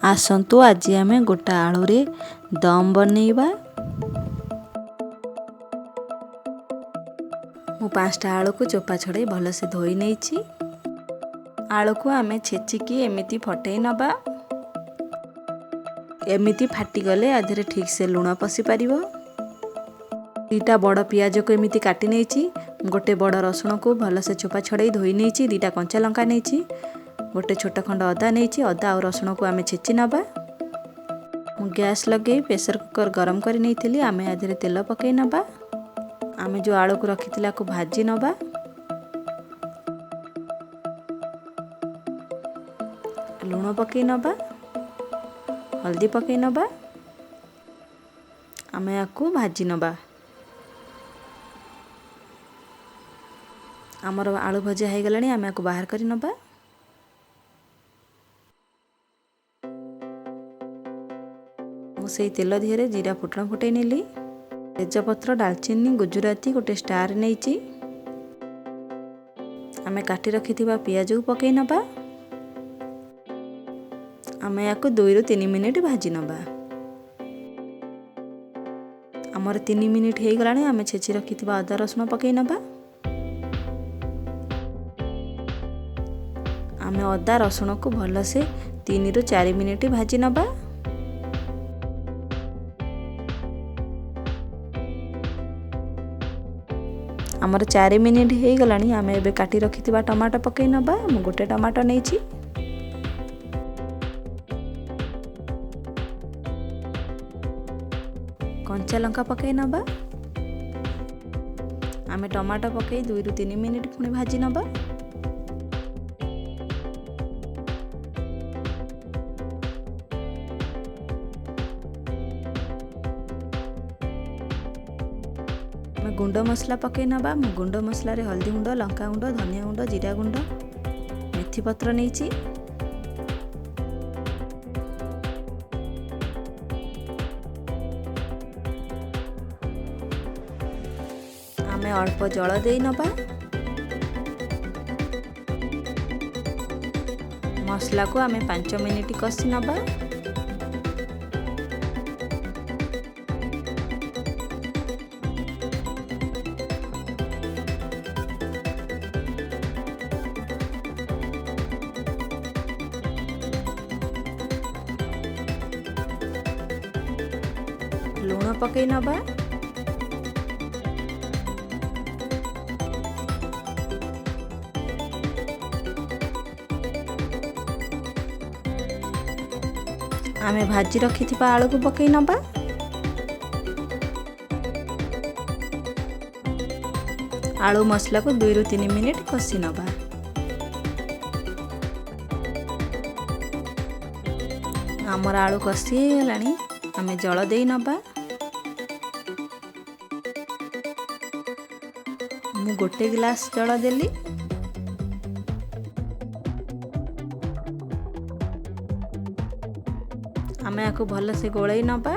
आसतु आज आम गोटा आलू रे दम बनैबा। मु 5टा आलू को चोपा छड़े भलसे धोई नहीं। आलू को आम छेचिकी एमिति फटई नबा। एमिति फाटीगले आधे ठीक से लुण पशि पार। 2टा बड़ पियाज को एमिति काटी नहीं। गोटे बड़ रसुण को भलसे चोपा छड़े धोई नहीं। 2टा कंचा लंका नहीं। गोटे छोट खंड अदा नहीं। अदा और रसुण को आम छेची नबा। गैस लगे प्रेशर कुकर गरम कर नहीं। आम आधे तेल पकई नबा। आम जो आलू को रखी को भाजी नबा। लुण पकई नबा, हल्दी पकई नबा। आम या भाजी नबा। आमर आलू भजा हो गलानी। आम या बाहर कर नबा। से तेल दिहरे जीरा फुटण फुटई नेली। तेजपत्र, डालचीनी, गुजराती, गोटे स्टार नहीं। आम काटी रखि पियाज को पकई नबा। आम या 2 ରୁ 3 मिनिट भाजी नबा। आमर 3 मिनिट हो गलानी। आम छेची रखि अदा रसुण पकई नबा। आम अदा रसुण को भलसे 3 ରୁ 4 मिनिट भाजी नबा। आमर 4 मिनिट हो गलानी। आम एबे काटी रखि टमाटो पकई नबा। मु गोटे टमाटो नहीं। कंचा लंका पकई नबा। आम टमाटो पकई 2 ରୁ 3 मिनिट पुणी भाजी नबा। गुंड मसला पकई नबा। मु गुंड मसला रे हल्दी गुंड, लंका गुंड, धनिया गुंड, जीरा गुंड, मेथी पत्र नहीं। आमे अल्प जल दे नबा। मसला को आमे 5 मिनिट कषि नबा। लुण पकई नबा। आमे भाजी रखि आलू को पकई नबा। आलू मसला को 2 ରୁ 3 मिनिट कषि नबा। आमर आलू कषि गलानी। आमे जल दे नबा। मु गोटे गिलास जल देली। आमे या भल से गोलई नबा।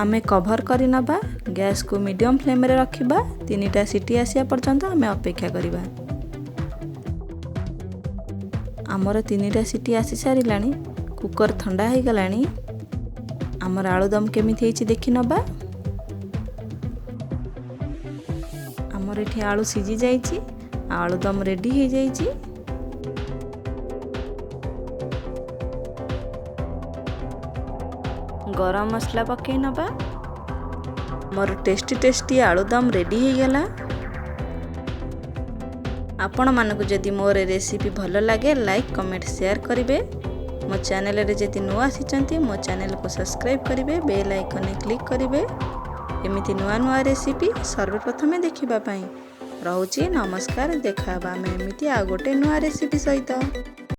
आमे कभर कर नबा। गैस को मीडियम फ्लेम रे रखिबा। 3टा सीटी आसिया पर्यंत आमे अपेक्षा करिबा। आमर 3टा सीटी आसी सारिलानी। कुकर ठंडा हो गलानी। आमर आलू दम केमिति हेछि देखि नबा। आमर एठी आलू सिझी जाइछि। आलू दम रेडी हो जाइछि। गरम मसला पकई नबा। मोर टेस्टी आलू दम रेडी हो गला। आपण मानकु जदि मोर रेसिपी भल लगे लाइक, कमेंट, शेयर करिवे। मो चैनल रे जदि नुआ आसीचंती मो चैनल को सब्सक्राइब करिवे। बेल आइकन क्लिक करिवे। एमिति नुआ रेसिपी सर्वप्रथमे देखिबा पई। रहउची नमस्कार। देखा बा में एमिति आ गोटे नुआ रेसिपी सहित।